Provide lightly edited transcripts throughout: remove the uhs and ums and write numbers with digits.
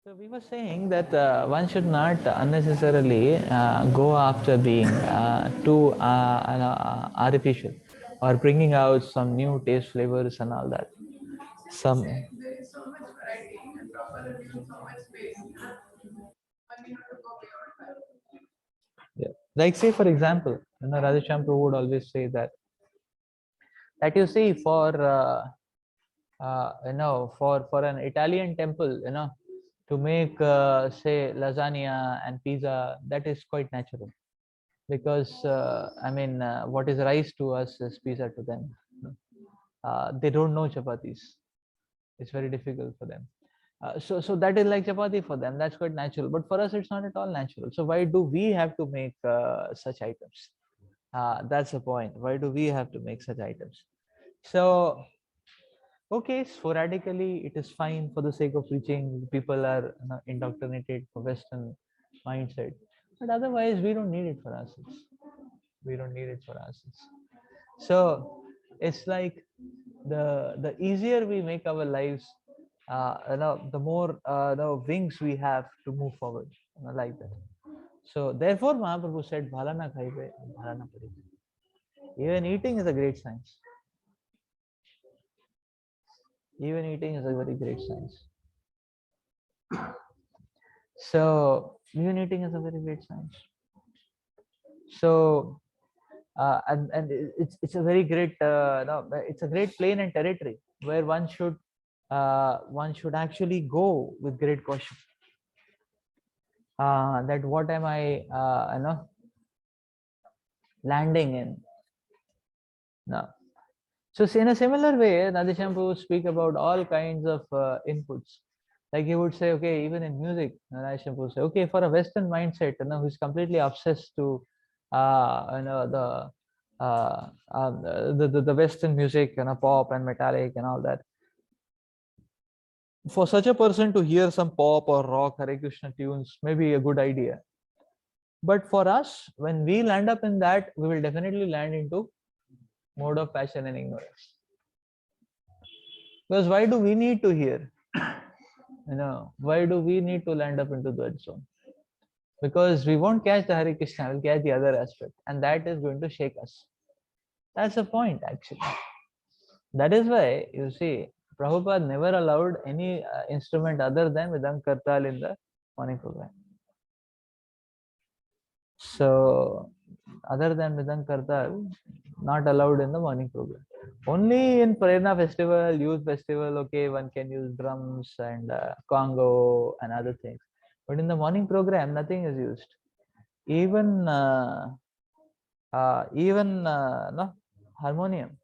So we were saying that one should not unnecessarily go after being too artificial or bringing out some new taste flavors and all that. Some yeah. Like say for example, Radheshyam Prabhu would always say that you see for for an Italian temple, to make say lasagna and pizza, that is quite natural because what is rice to us is pizza to them. They don't know chapatis. It's very difficult for them. So that is like chapati for them. That's quite natural. But for us, it's not at all natural. So why do we have to make such items? That's the point. Why do we have to make such items? So okay, sporadically it is fine for the sake of preaching. People are indoctrinated for Western mindset, but otherwise we don't need it for ourselves. We don't need it for ourselves. So it's like the easier we make our lives, the more wings we have to move forward, like that. So therefore, Mahaprabhu said, "Bhalana khaibe, bhalana padibe." Even eating is a great science. Even eating is a very great science. So even eating is a very great science. So and it's a very great no, it's a great plane and territory where one should actually go with great caution. That what am I landing in? No. So in a similar way, Nadishampu would speak about all kinds of inputs. Like he would say, okay, even in music, Nadishampu would say, okay, for a Western mindset, who's completely obsessed to, the Western music, pop and metallic and all that. For such a person to hear some pop or rock Hare Krishna tunes may be a good idea. But for us, when we land up in that, we will definitely land into mode of passion and ignorance. Because why do we need to hear? Why do we need to land up into that zone? Because we won't catch the Hare Krishna, we'll catch the other aspect, and that is going to shake us. That's the point, actually. That is why you see, Prabhupada never allowed any instrument other than Vedant Kartal in the morning program. So, other than Vedant Kartal, not allowed in the morning program. Only in Prerna festival, youth festival, okay, one can use drums and congo and other things. But in the morning program, nothing is used. Even no harmonium,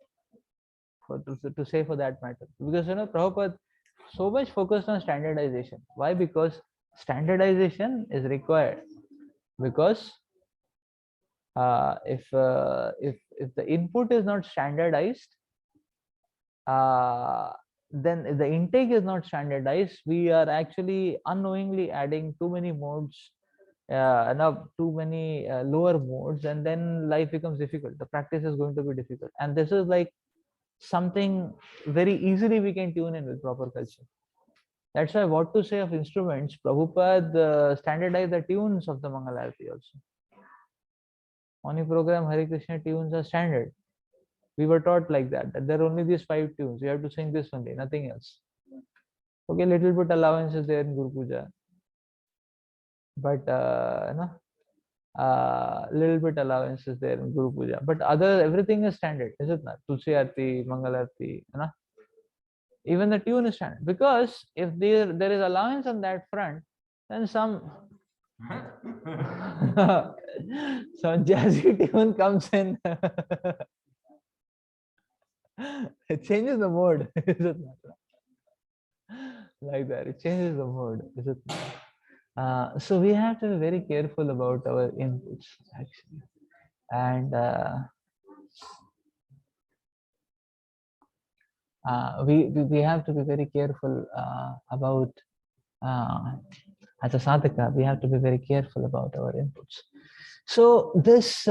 to say for that matter. Because Prabhupada so much focused on standardization. Why? Because standardization is required. Because if the input is not standardized, then if the intake is not standardized, we are actually unknowingly adding too many modes, too many lower modes, and then life becomes difficult. The practice is going to be difficult, and this is like something very easily we can tune in with proper culture. That's why what to say of instruments, Prabhupada standardized the tunes of the Mangalarti also. Morning program Hare Krishna tunes are standard. We were taught like that there are only these 5 tunes. You have to sing this only, nothing else. Okay, little bit allowance is there in Guru Puja, but little bit allowance is there in Guru Puja. But other everything is standard, is it not? Tulsi Arti, Mangal Arti, even the tune is standard. Because if there is allowance on that front, then some some jazzy tune comes in. It changes the mode, is it not? Like that, it changes the mode, is it not? So we have to be very careful about our inputs, actually, and we have to be very careful about as a sadhaka, we have to be very careful about our inputs. So this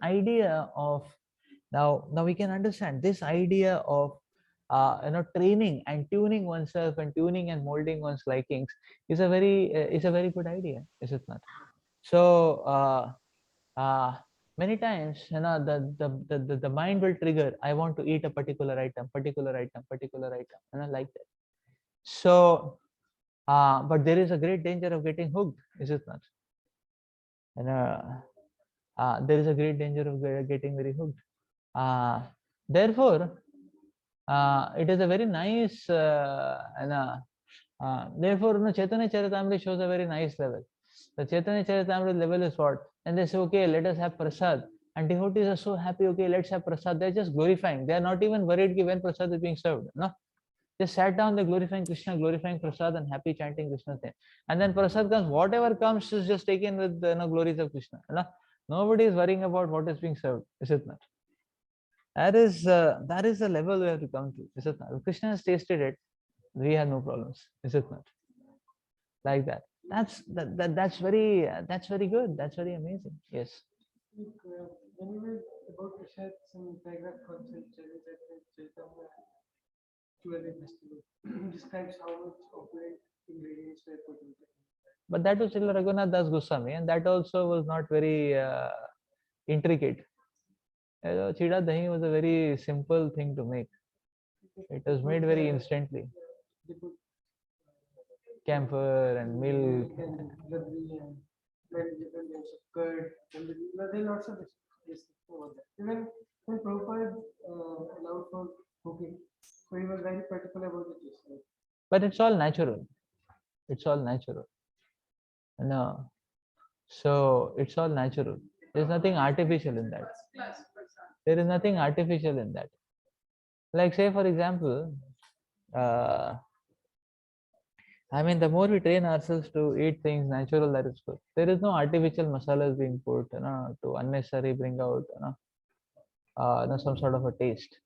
idea of now we can understand this idea of training and tuning oneself and tuning and molding one's likings is a very good idea, is it not? So uh, many times, the mind will trigger, I want to eat a particular item, like that. So but there is a great danger of getting hooked, is it not? And there is a great danger of getting very hooked. Therefore, it is a very nice therefore, Chaitanya Charitamrita shows a very nice level. The Chaitanya Charitamrita level is what? And they say, okay, let us have prasad. And devotees are so happy, okay, let's have prasad. They're just glorifying. They are not even worried when prasad is being served. No, they sat down, they're glorifying Krishna, glorifying prasad, and happy chanting Krishna's name. And then prasad comes, whatever comes is just taken with the glories of Krishna. Nobody is worrying about what is being served, is it not? That is the level we have to come to, is it not? If Krishna has tasted it, we have no problems, is it not? Like that. That's very good. That's very amazing. Yes. Anyway, about Prashad, some paragraph concept Chaitanya festival describes how much opulent ingredients were put into it. But that was Srila Raghunath Das Goswami, and that also was not very intricate. Chida dahi was a very simple thing to make. It was made very instantly. They put Camphor and milk. and rabri and many different types of curd. And there are lots of this over there. Even when Prabhupada allowed for cooking, so he was very particular about the taste. But it's all natural. It's all natural. No. So it's all natural. There's nothing artificial in that. There is nothing artificial in that. Like, say, for example, I mean, the more we train ourselves to eat things natural, that is good. There is no artificial masalas being put, to unnecessarily bring out, some sort of a taste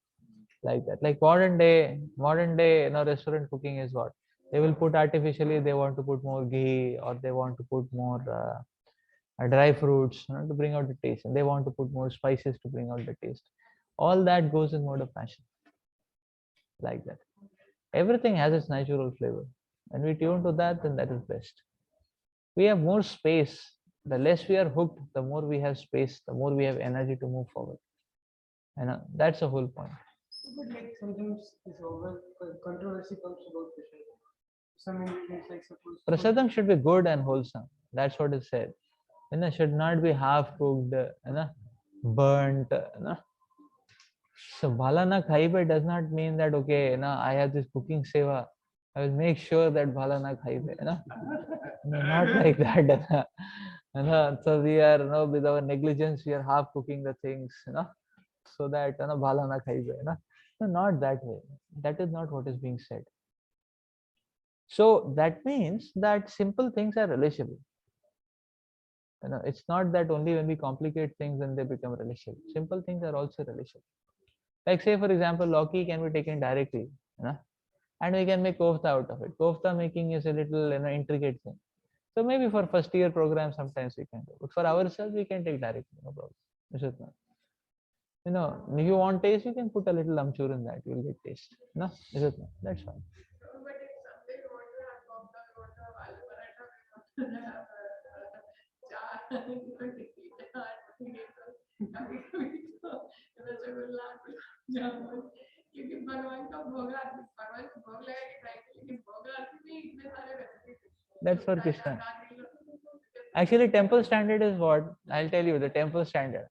like that. Like modern day, restaurant cooking is what they will put artificially. They want to put more ghee, or they want to put more dry fruits, to bring out the taste, and they want to put more spices to bring out the taste. All that goes in mode of passion, like that. Everything has its natural flavor, and we tune to that, then that is best. We have more space. The less we are hooked, the more we have space, the more we have energy to move forward. And that's the whole point. But like sometimes this over controversy comes about pressure. Some ingredients like suppose Prasadam should be good and wholesome. That's what is said. Should not be half cooked, burnt. So bhalana khaibe does not mean that, okay, I have this cooking seva, I will make sure that bhalana khaibe. No, not like that. So we are, with our negligence, we are half cooking the things, so that bhalana khaibe. No, not that way. That is not what is being said. So that means that simple things are relishable. It's not that only when we complicate things then they become relishable. Simple things are also relishable. Like, say, for example, Loki can be taken directly, and we can make kofta out of it. Kofta making is a little, intricate thing. So maybe for first year program sometimes we can do, but for ourselves we can take directly, no problem. Is it not? If you want taste, you can put a little amchur in that. You will get taste. No, is it not? That's fine. That's for Krishna. Actually, temple standard is what? I'll tell you the temple standard.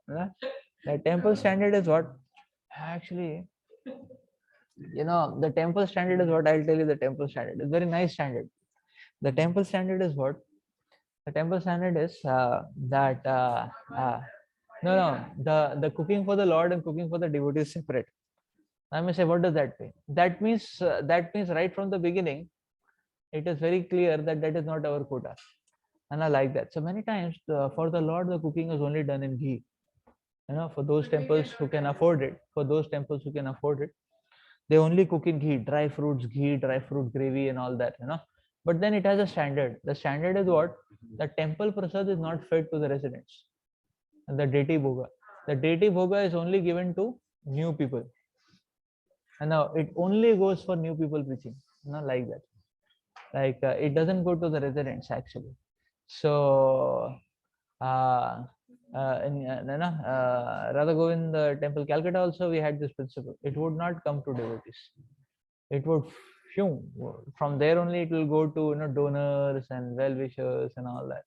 The temple standard is what? Actually, the temple standard is what? I'll tell you the temple standard. It's very nice standard. The temple standard is what? The temple standard is that the cooking for the Lord and cooking for the devotee is separate. I may say, what does that mean? That means right from the beginning, it is very clear that that is not our quota, and I like that. So many times for the Lord, the cooking is only done in ghee. For those temples who can afford it, they only cook in ghee, dry fruits, ghee, dry fruit gravy, and all that. But then it has a standard. The standard is what? The temple prasad is not fed to the residents. And the deity bhoga. The deity bhoga is only given to new people. And now it only goes for new people preaching, like that. Like it doesn't go to the residents actually. So in Radha Govind temple, Calcutta also we had this principle. It would not come to devotees. It would from there only it will go to donors and well wishers and all that.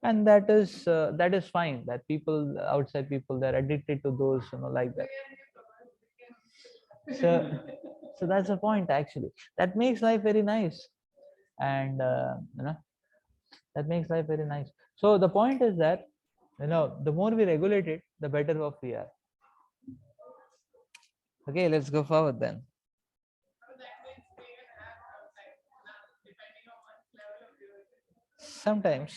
And that is fine. That people outside people, they're addicted to those like that. So so that's the point actually. That makes life very nice. And that makes life very nice. So the point is that the more we regulate it, the better off we are. Okay, let's go forward then. Sometimes.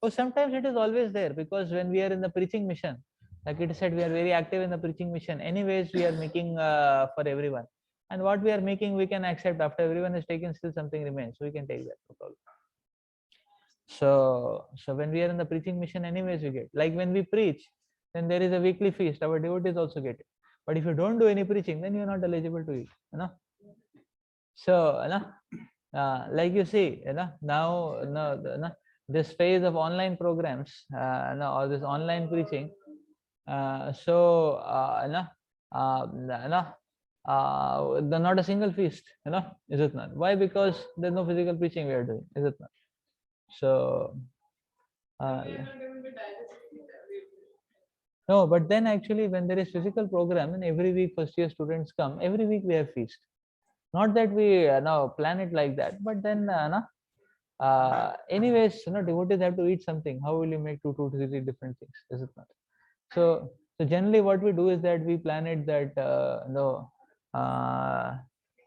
Oh, sometimes it is always there, because when we are in the preaching mission, like it said, we are very active in the preaching mission. Anyways, we are making for everyone, and what we are making, we can accept. After everyone is taken, still something remains, so we can take that. No problem. So when we are in the preaching mission, anyways, we get, like when we preach, then there is a weekly feast. Our devotees also get it. But if you don't do any preaching, then you are not eligible to eat. So like you see, now this phase of online programs, or this online preaching. Not a single feast, is it not? Why? Because there's no physical preaching we are doing, is it not? So yeah. No, but then actually when there is physical program and every week first year students come, every week we have feast. Not that we now plan it like that, but then anyways, devotees have to eat something. How will you make two to three different things? Is it not? So generally what we do is that we plan it that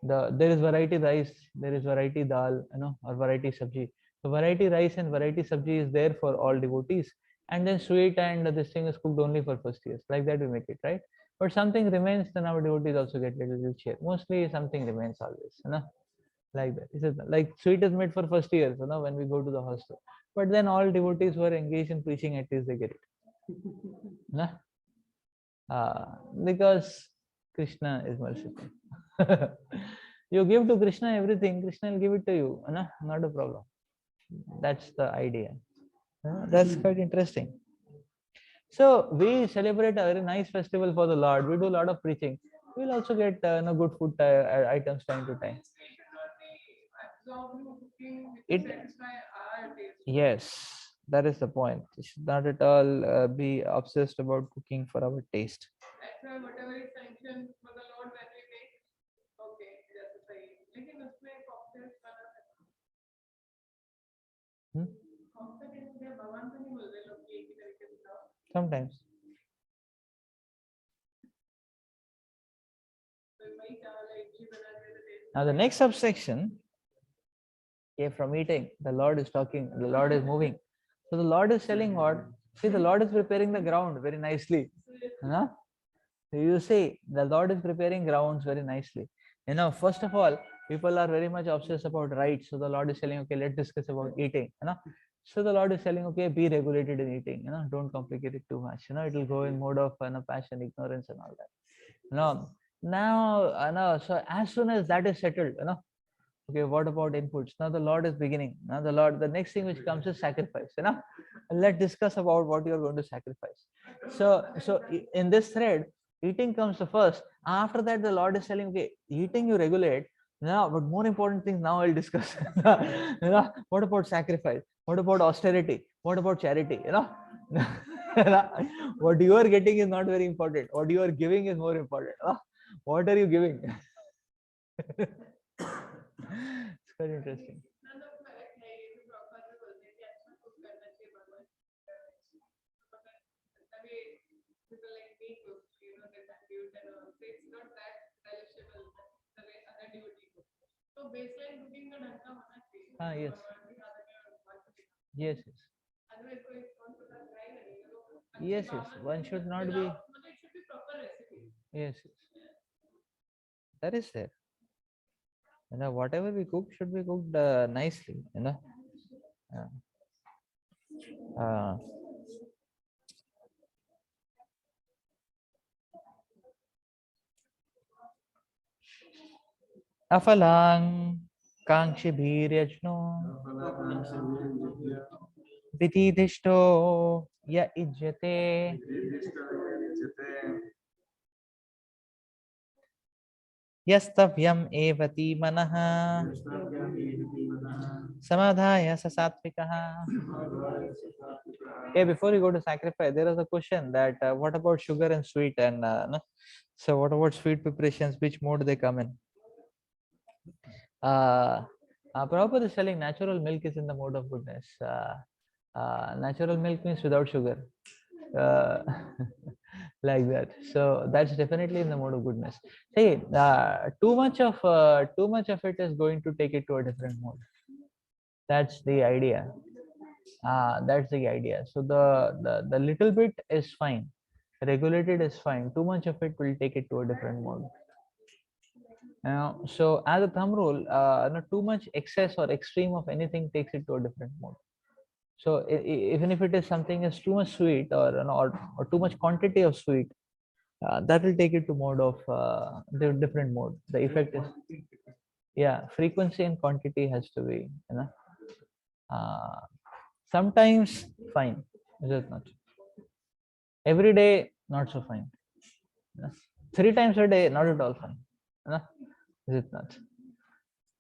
there is variety rice, there is variety dal, or variety sabji. So variety rice and variety sabji is there for all devotees, and then sweet and this thing is cooked only for first years. Like that we make it, right? But something remains, then our devotees also get little share. Mostly something remains always, like that. Is it like sweet is made for first years, when we go to the hostel. But then all devotees who are engaged in preaching, at least they get it. No? Because Krishna is merciful. You give to Krishna everything, Krishna will give it to you. Not a problem. That's the idea. That's quite interesting. So we celebrate a very nice festival for the Lord. We do a lot of preaching. We'll also get good food items time to time. Yes, that is the point. We should not at all be obsessed about cooking for our taste. That's why whatever is sanctioned for the Lord when we make, okay, that's right. लेकिन उसमें cocktails वाला cocktails में भगवान को नहीं बोलते लोग एक ही तरीके से खाओ. Sometimes. Now the next subsection, from eating, the Lord is talking, the Lord is moving. So the Lord is telling what? See, the Lord is preparing the ground very nicely. You see, the Lord is preparing grounds very nicely. First of all, people are very much obsessed about rights. So the Lord is telling, okay, let's discuss about eating. So the Lord is telling, okay, be regulated in eating. Don't complicate it too much. It will go in mode of passion, ignorance, and all that. Now, so as soon as that is settled, okay, what about inputs? Now the Lord is beginning. Now the next thing which comes is sacrifice. Let's discuss about what you are going to sacrifice. So in this thread, eating comes the first. After that, the Lord is telling, okay, eating you regulate. Now, but more important things now I'll discuss. What about sacrifice? What about austerity? What about charity? What you are getting is not very important. What you are giving is more important. What are you giving? It's quite interesting. Yes. Yes, yes. Yes, yes. One should not be. Yes, yes. That is there. Whatever we cook should be cooked nicely. Uh, Afalang Kangshibhiryajno Vididhishto Ya Ijyate Yastavyam Evati Manaha Samadhaya Sasatvikaha. Okay, before you go to sacrifice, there is a question that what about sugar and sweet, and no? So what about sweet preparations? Which mode they come in? Prabhupada is telling natural milk is in the mode of goodness. Natural milk means without sugar, uh, like that. So that's definitely in the mode of goodness. See, too much of it is going to take it to a different mode. That's the idea. That's the idea. So the little bit is fine, regulated is fine. Too much of it will take it to a different mode. So as a thumb rule, not too much excess or extreme of anything takes it to a different mode. So even if it is something is too much sweet, or too much quantity of sweet, that will take it to mode of the different mode. The effect is, yeah, frequency and quantity has to be, uh, sometimes fine, is it not? Every day not so fine. 3 times a day not at all fine. Is it not?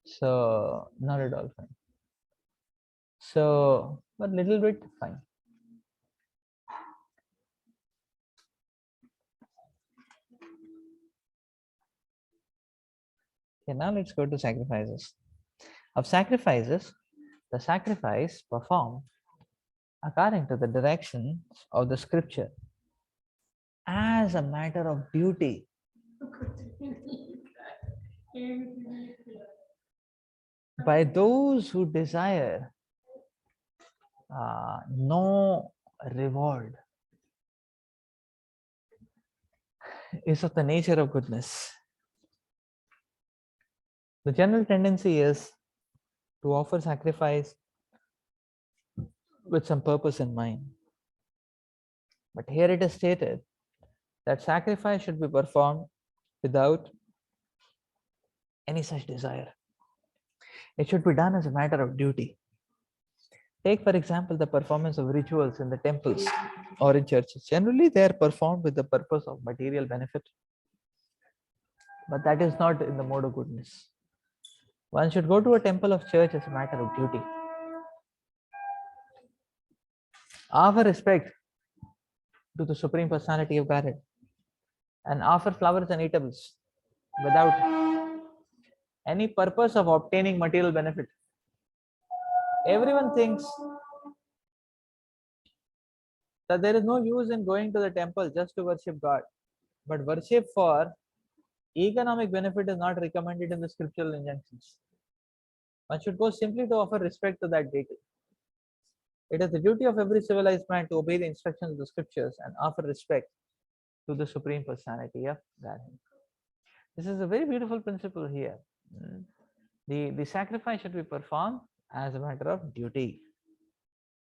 So not at all fine. So but little bit fine. Okay, now let's go to sacrifices. Of sacrifices, the sacrifice performed according to the directions of the scripture as a matter of duty by those who desire no reward is of the nature of goodness. The general tendency is to offer sacrifice with some purpose in mind. But here it is stated that sacrifice should be performed without any such desire. It should be done as a matter of duty. Take, for example, the performance of rituals in the temples or in churches. Generally, they are performed with the purpose of material benefit, but that is not in the mode of goodness. One should go to a temple of church as a matter of duty. Offer respect to the Supreme Personality of Godhead and offer flowers and eatables without any purpose of obtaining material benefit. Everyone thinks that there is no use in going to the temple just to worship God, but worship for economic benefit is not recommended in the scriptural injunctions. One should go simply to offer respect to that deity. It is the duty of every civilized man to obey the instructions of the scriptures and offer respect to the Supreme Personality of Godhead. This is a very beautiful principle here. The sacrifice should be performed as a matter of duty,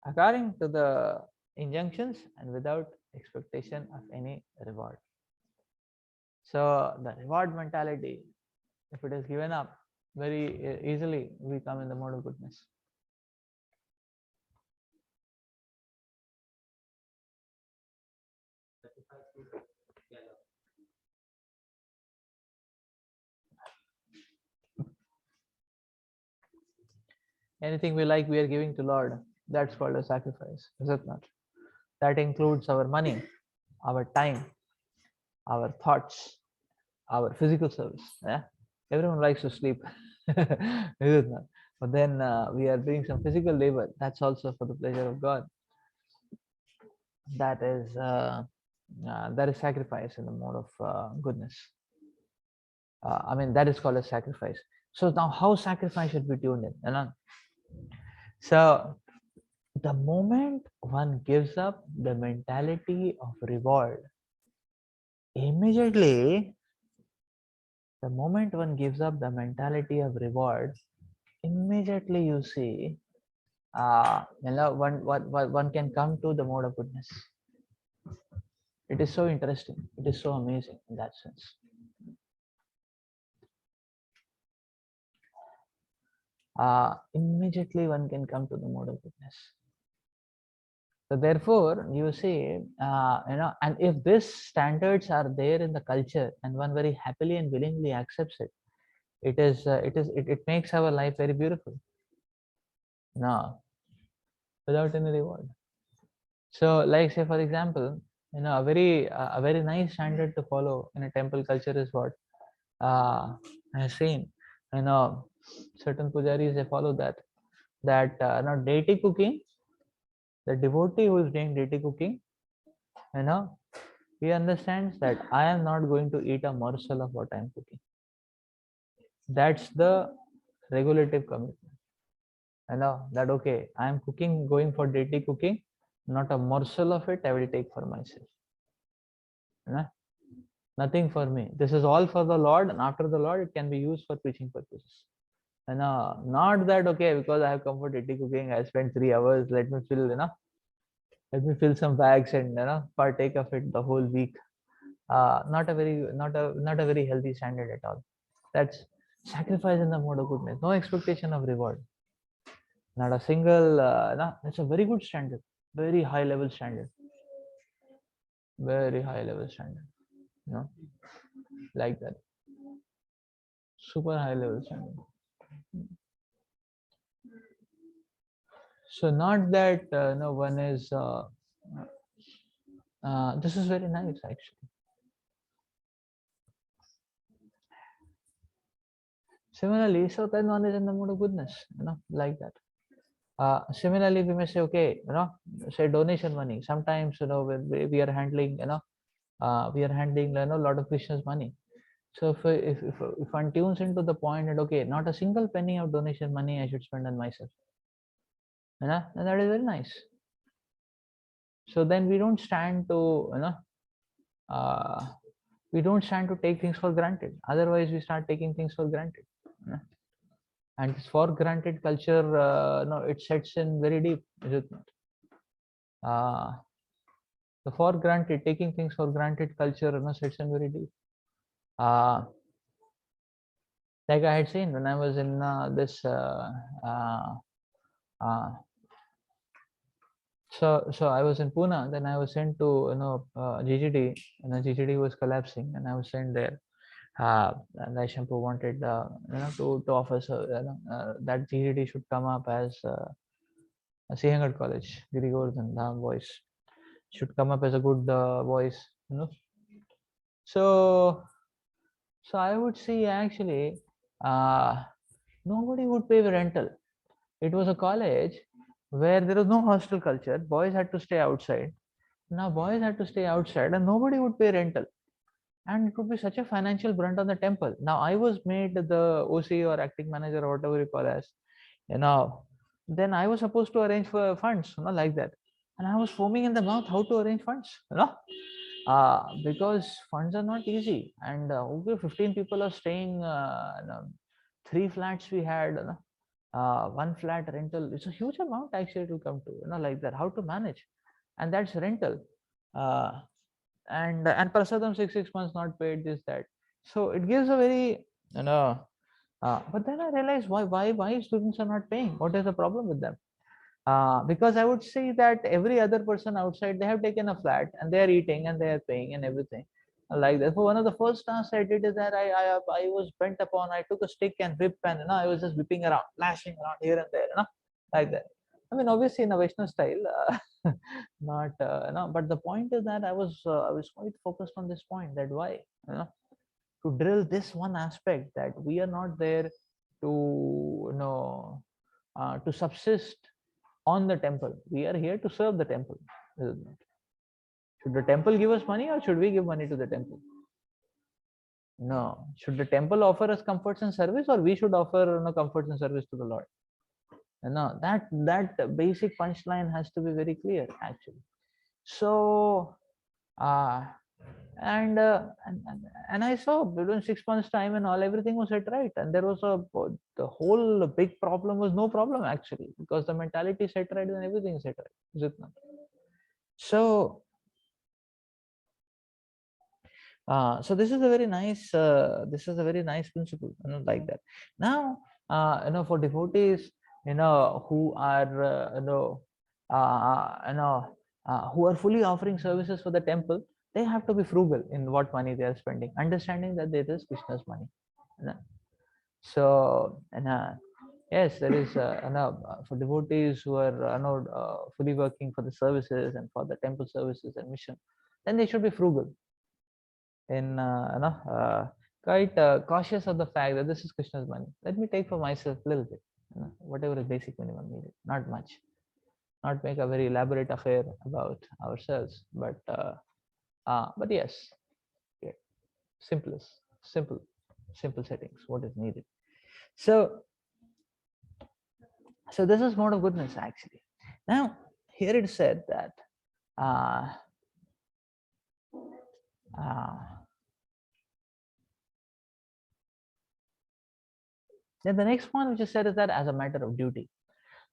according to the injunctions and without expectation of any reward. So the reward mentality, if it is given up, very easily we come in the mode of goodness. Anything we like, we are giving to Lord. That's called a sacrifice, is it not? That includes our money, our time, our thoughts, our physical service. Yeah, everyone likes to sleep, is it not? But then we are doing some physical labor. That's also for the pleasure of God. That is sacrifice in the mode of goodness. I mean, that is called a sacrifice. So now, how sacrifice should be tuned in? You know? So the moment one gives up the mentality of reward, immediately, the moment one gives up the mentality of reward, immediately you see, one can come to the mode of goodness. It is so interesting. It is so amazing in that sense. immediately one can come to the mode of goodness. So therefore, you see, and if these standards are there in the culture, and one very happily and willingly accepts it, it makes our life very beautiful. No, without any reward. So, like say for example, a very nice standard to follow in a temple culture is what I have seen. You know, certain pujaris they follow that deity cooking. The devotee who is doing deity cooking, you know, he understands that I am not going to eat a morsel of what I am cooking. That's the regulative commitment. You know that okay, I am cooking, going for deity cooking, not a morsel of it I will take for myself. You know? Nothing for me. This is all for the Lord, and after the Lord, it can be used for preaching purposes. And not that okay, because I have come for deity cooking, I spent 3 hours. Let me fill some bags and partake of it the whole week. Not a very healthy standard at all. That's sacrifice in the mode of goodness. No expectation of reward. Not a single. No, that's a very good standard. Very high level standard. Very high level standard. You know, like that. Super high level standard. So not that no one is. This is very nice actually. Similarly, so then one is in the mood of goodness, like that. Similarly, we may say, okay, say donation money. Sometimes, when we are handling, we are handling, a lot of Krishna's money. So if one tunes into the point that okay, not a single penny of donation money I should spend on myself, and that is very nice. So then we don't stand to, uh, we don't stand to take things for granted. Otherwise, we start taking things for granted. And this for granted culture, no, it sets in very deep, is it not? The for granted, taking things for granted culture, sets in very deep. Like I had seen when I was in this. So I was in Pune. Then I was sent to GGD. GGD was collapsing, and I was sent there. And Shampoo wanted to offer so that GGD should come up as a Sihangarh College, Giri Govardhan Dham boys should come up as a good voice, So I would say actually nobody would pay the rental. It was a college where there was no hostel culture. Boys had to stay outside. Now boys had to stay outside and nobody would pay rental. And it would be such a financial brunt on the temple. Now I was made the OC or acting manager or whatever you call as, then I was supposed to arrange for funds, like that. And I was foaming in the mouth how to arrange funds, because funds are not easy. And okay, 15 people are staying, 3 flats we had, one flat rental. It's a huge amount actually to come to, like that. How to manage, and that's rental. And prasadam 6 months not paid, this that. So it gives a very but then I realized why students are not paying. What is the problem with them? Because I would say that every other person outside, they have taken a flat and they are eating and they are paying and everything like that. So one of the first tasks I did is that I was bent upon. I took a stick and whip, and I was just whipping around, lashing around here and there, like that. I mean, obviously in a Vaishnav style, not But the point is that I was quite focused on this point, that why, to drill this one aspect, that we are not there to to subsist on the temple. We are here to serve the temple. Should the temple give us money, or should we give money to the temple? No. Should the temple offer us comforts and service, or we should offer comforts and service to the Lord? No, that basic punchline has to be very clear actually. So uh, and I saw within 6 months time and all, everything was set right, and there was the whole big problem was no problem actually, because the mentality set right and everything is set right, is it not? So so this is a very nice principle, like that. Now For devotees, who are, who are fully offering services for the temple, they have to be frugal in what money they are spending, understanding that it is Krishna's money. You know. So, yes, there is, for devotees who are, fully working for the services and for the temple services and mission, then they should be frugal in, quite cautious of the fact that this is Krishna's money. Let me take for myself a little bit, whatever is basic minimum needed, not much, not make a very elaborate affair about ourselves, but yes, yeah, simplest, simple settings, what is needed. So, this is mode of goodness actually. Now, here it said that uh, uh, then the next one which is said is that as a matter of duty.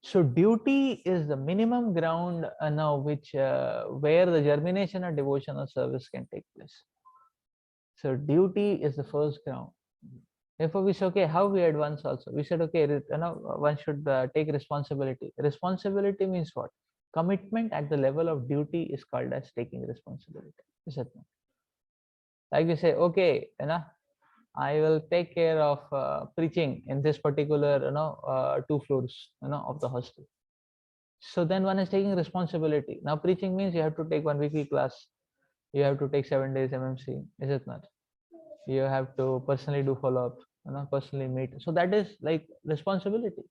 So duty is the minimum ground now which where the germination of devotional service can take place. So duty is the first ground. Therefore, we said, okay, how we advance also. We said, okay, one should take responsibility. Responsibility means what? Commitment at the level of duty is called as taking responsibility. Is it not? Like you say, okay, I will take care of preaching in this particular, 2 floors, of the hostel. So then one is taking responsibility. Now preaching means you have to take 1 weekly class. You have to take 7 days MMC. Is it not? You have to personally do follow-up, personally meet. So that is like responsibility.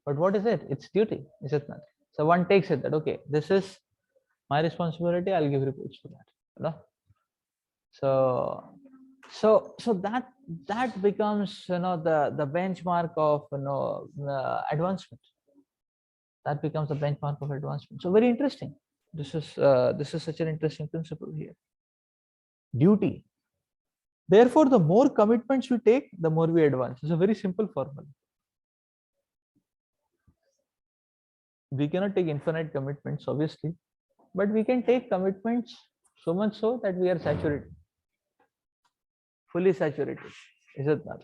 But what is it? It's duty. Is it not? So one takes it that, okay, this is my responsibility. I'll give reports for that. So that becomes, the benchmark of, advancement. That becomes the benchmark of advancement. So very interesting. This is such an interesting principle here. Duty. Therefore, the more commitments we take, the more we advance. It's a very simple formula. We cannot take infinite commitments, obviously, but we can take commitments so much so that we are saturated, fully saturated. Is it not?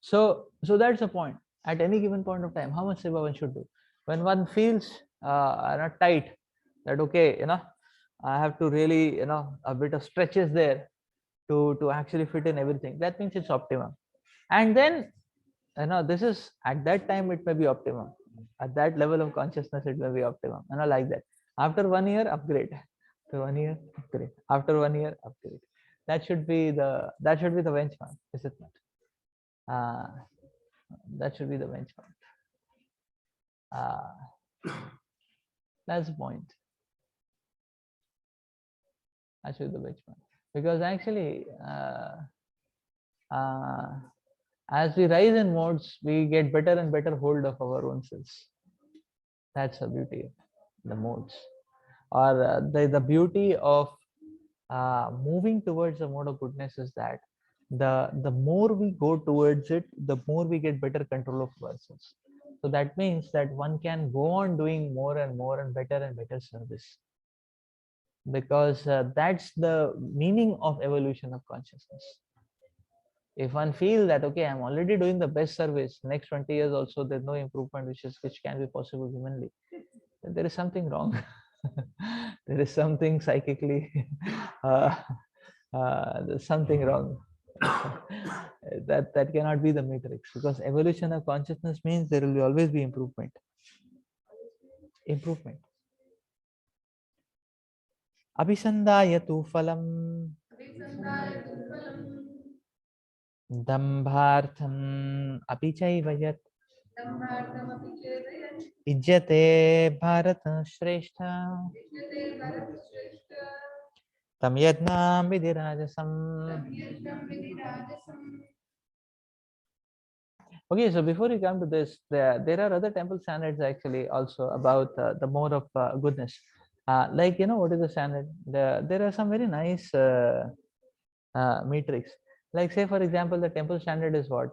So that's the point. At any given point of time, how much seva one should do? When one feels not tight, that okay, I have to really, a bit of stretches there to actually fit in everything. That means it's optimum. And then, this is at that time it may be optimum. At that level of consciousness, it may be optimum. Like that. After 1 year, upgrade. After 1 year, upgrade. After 1 year, upgrade. That should be the benchmark, is it not? That should be the benchmark. That's the point. That should be the benchmark. Because actually, as we rise in modes, we get better and better hold of our own selves. That's the beauty of the modes, or the beauty of moving towards the mode of goodness is that the more we go towards it, the more we get better control of ourselves. So that means that one can go on doing more and more and better service, because that's the meaning of evolution of consciousness. If one feel that okay, I'm already doing the best service, next 20 years also there's no improvement which can be possible humanly, then there is something wrong. There is something psychically uh, there's something wrong. That cannot be the matrix, because evolution of consciousness means there will always be improvement. Abhisandaya tu phalam dambhartham apichaiva yat ijjate bharat shrestha tam yadnam vidirajasam. Okay, so before we come to this, there are other temple standards actually also about the mode of goodness. Like, what is the standard? There are some very nice metrics. Like, say, for example, the temple standard is what?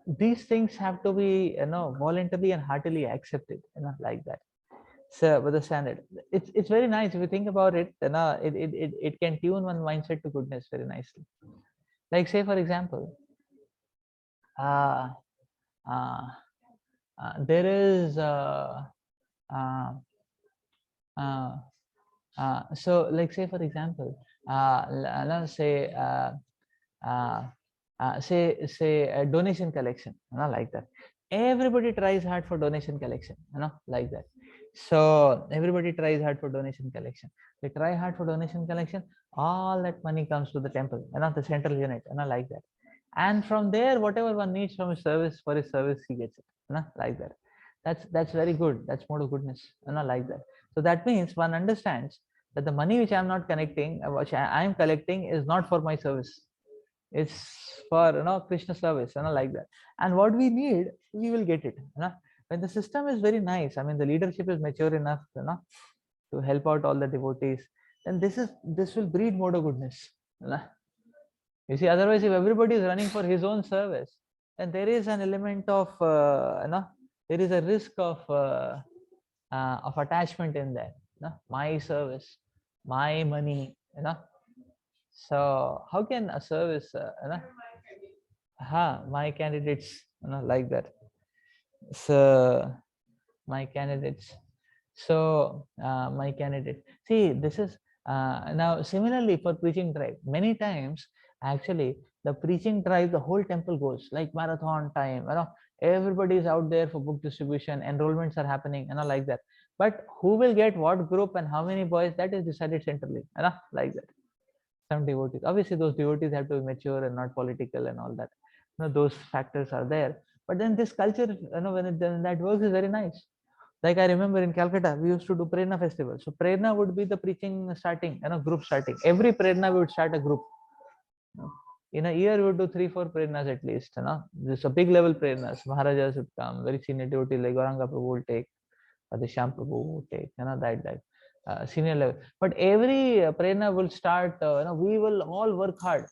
These things have to be, voluntarily and heartily accepted, like that. So, with the standard, it's very nice if you think about it. It can tune one mindset to goodness very nicely. Like, say, for example, uh, uh, there is uh, uh, so like say for example, let's say uh, say a donation collection, like that. Everybody tries hard for donation collection, like that. So everybody tries hard for donation collection. They try hard for donation collection. All that money comes to the temple, the central unit, like that. And from there, whatever one needs from his service for his service, he gets it, like that. That's very good. That's more of goodness, like that. So that means one understands that the money which I'm not connecting, which I am collecting, is not for my service. It's for Krishna service, like that. And what we need, we will get it. When the system is very nice, I mean the leadership is mature enough, to help out all the devotees, then this will breed more of goodness. You see, otherwise, if everybody is running for his own service, then there is an element of there is a risk of attachment in there. My service, my money, So how can a service, my candidates, like that. So my candidates. So my candidate. See, this is now similarly for preaching drive. Many times, actually, the preaching drive, the whole temple goes like marathon time. Everybody is out there for book distribution. Enrollments are happening, like that. But who will get what group and how many boys? That is decided centrally, like that. Some devotees, obviously those devotees have to be mature and not political and all that, those factors are there. But then this culture, when that works, is very nice. Like I remember in Calcutta, we used to do Prerna festival. So Prerna would be the preaching starting, group starting. Every Prerna we would start a group. In a year we would do 3-4 Prernas at least. This a big level Prernas. Maharajas would come, very senior devotees like Gauranga Prabhu will take, the Shyam Prabhu would take, that senior level. But every Prerna will start, we will all work hard,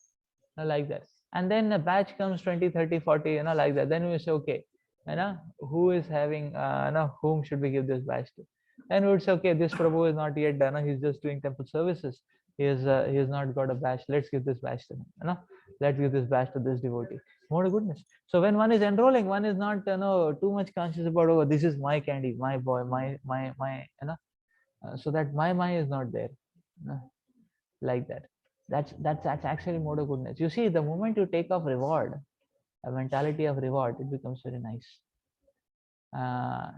like that. And then a batch comes 20, 30, 40, like that. Then we say, okay, who is having, whom should we give this batch to? And we would say, okay, this Prabhu is not yet done. He's just doing temple services. He has not got a batch. Let's give this batch to him. Let's give this batch to this devotee. More goodness. So when one is enrolling, one is not, too much conscious about, oh, this is my candy, my boy, my, so that my is not there, like that. That's actually more of goodness. You see, the moment you take off reward, a mentality of reward, it becomes very nice.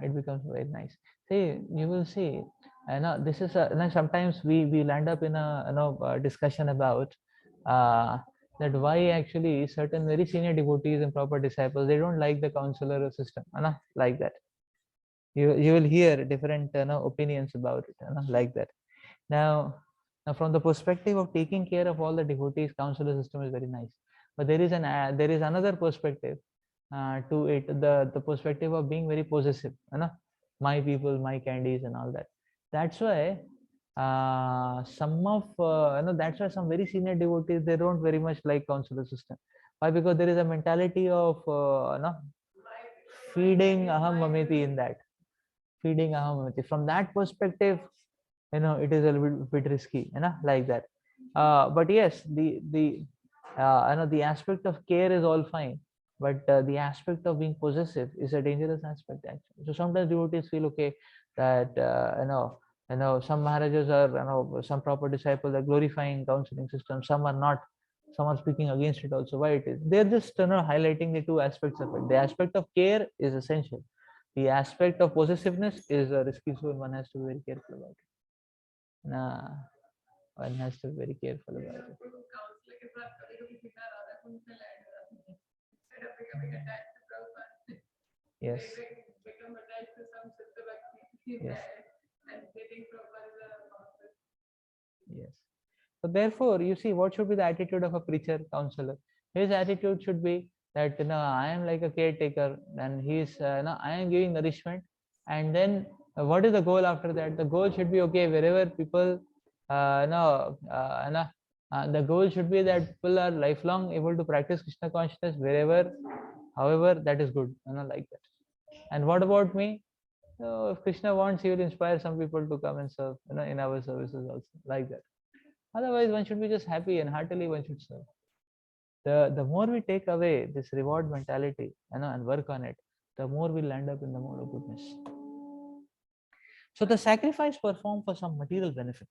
It becomes very nice. See, you will see, this is sometimes we land up in a discussion about that why actually certain very senior devotees and proper disciples, they don't like the counselor system, like that. You will hear different opinions about it, like that. Now, from the perspective of taking care of all the devotees, counselor system is very nice. But there is another perspective to it, the perspective of being very possessive, my people, my candies, and all that. That's why that's why some very senior devotees, they don't very much like counselor system. Why? Because there is a mentality of feeding aham mameti in that, feeding aham mameti. From that perspective, it is a little bit risky, like that. But yes, the aspect of care is all fine, but the aspect of being possessive is a dangerous aspect actually. So sometimes devotees feel okay that some Maharajas are, some proper disciples are glorifying counseling system, some are not, some are speaking against it also. Why it is, they're just highlighting the two aspects of it. The aspect of care is essential, the aspect of possessiveness is risky, so one has to be very careful about it. Nah, one has to be very careful about it. Yes. Yes. Yes. So therefore, you see, what should be the attitude of a preacher, counselor? His attitude should be that I am like a caretaker, and he's I am giving nourishment, and then what is the goal after that? The goal should be, okay, wherever people no no the goal should be that people are lifelong able to practice Krishna consciousness wherever, however, that is good, like that. And what about me? So if Krishna wants, he will inspire some people to come and serve, in our services also, like that. Otherwise, one should be just happy and heartily one should serve. The more we take away this reward mentality, and work on it, the more we'll end up in the mode of goodness. So the sacrifice performed for some material benefit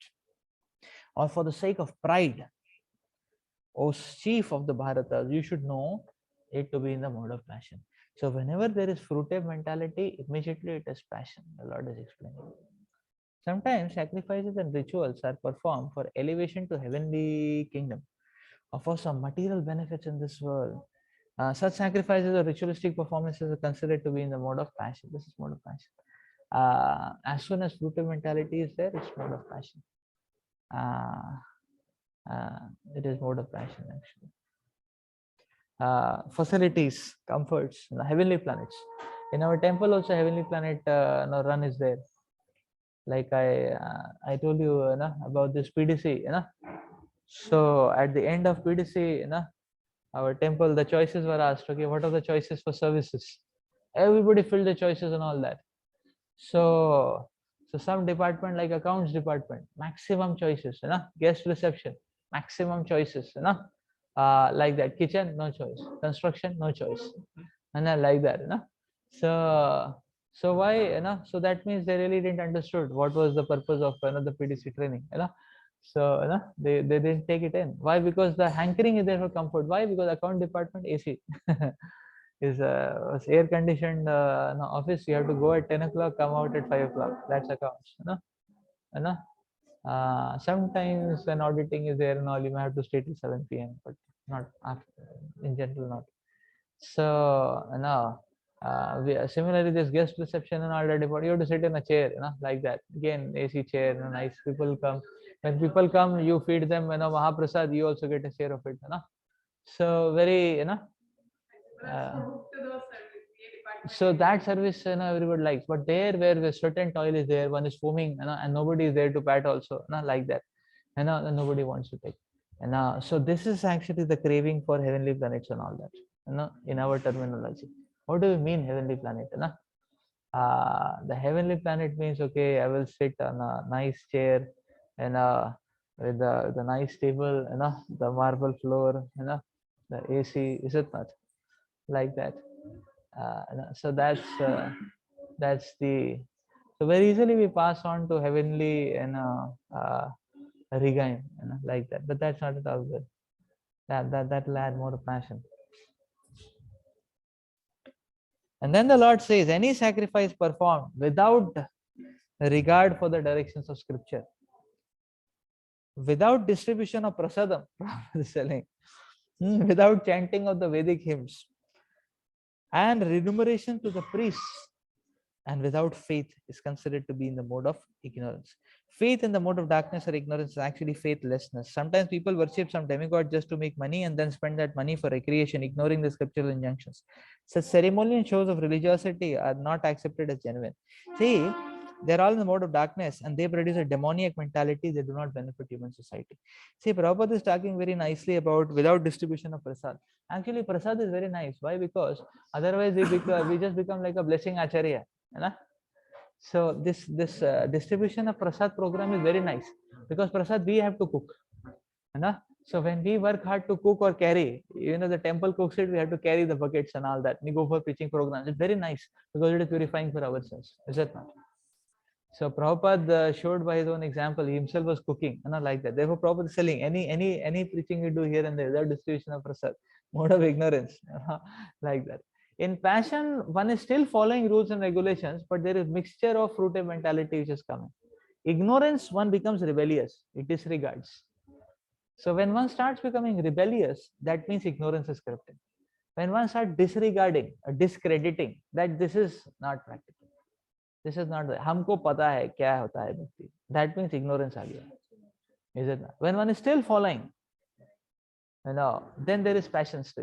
or for the sake of pride, O chief of the Bharatas, you should know it to be in the mode of passion. So whenever there is fruitive mentality, immediately it is passion. The Lord is explaining. Sometimes sacrifices and rituals are performed for elevation to heavenly kingdom or for some material benefits in this world. Such sacrifices or ritualistic performances are considered to be in the mode of passion. This is mode of passion. As soon as fruitive mentality is there, it's mode of passion. It is mode of passion actually. Facilities, comforts, heavenly planets. In our temple also heavenly planet run is there. Like I told you about this PDC. So at the end of PDC, our temple, the choices were asked. Okay, what are the choices for services? Everybody filled the choices and all that. So some department like accounts department, maximum choices. Guest reception, maximum choices. Like that. Kitchen, no choice. Construction, no choice. And like that. So why? So that means they really didn't understood what was the purpose of the PDC training. So they didn't take it in. Why? Because the hankering is there for comfort. Why? Because account department AC is air conditioned office. You have to go at 10 o'clock, come out at 5 o'clock. That's accounts. Sometimes when auditing is there and all, you may have to stay till 7 p.m. but not after, in general not. So similarly this guest reception and all that, you have to sit in a chair, like that. Again, AC chair, nice. People come. When people come, you feed them, Mahaprasad, you also get a share of it. So very, so that service everybody likes. But there where the sweat and toil is there, one is foaming, and nobody is there to pat also, like that. And nobody wants to take. And so this is actually the craving for heavenly planets and all that, in our terminology. What do we mean heavenly planet? The heavenly planet means, okay, I will sit on a nice chair and with the nice table, the marble floor, the AC, is it not? Like that. So that's the, so very easily we pass on to heavenly regain, like that. But that's not at all good. That will add more passion. And then the Lord says, any sacrifice performed without regard for the directions of scripture, without distribution of prasadam, without chanting of the Vedic hymns, and remuneration to the priests, and without faith, is considered to be in the mode of ignorance. Faith in the mode of darkness or ignorance is actually faithlessness. Sometimes people worship some demigod just to make money and then spend that money for recreation, ignoring the scriptural injunctions. Such ceremonial shows of religiosity are not accepted as genuine. See, they're all in the mode of darkness and they produce a demoniac mentality. They do not benefit human society. See, Prabhupada is talking very nicely about without distribution of prasad. Actually, prasad is very nice. Why? Because otherwise we just become like a blessing acharya. So this distribution of prasad program is very nice, because prasad we have to cook. So when we work hard to cook or carry, the temple cooks it, we have to carry the buckets and all that. We go for preaching programs. It's very nice because it is purifying for ourselves. Is it not? So Prabhupada showed by his own example, he himself was cooking, like that. Therefore, Prabhupada is selling any preaching you do here and there without distribution of prasad, mode of ignorance, like that. In passion, one is still following rules and regulations, but there is mixture of fruitive mentality which is coming. Ignorance, one becomes rebellious, it disregards. So when one starts becoming rebellious, that means ignorance is corrupted. When one starts disregarding, discrediting, that this is not practical. This is not, हमको पता है क्या होता है भक्ति. That means ignorance आ गया. Is it not? When one is still following, then there is passion still.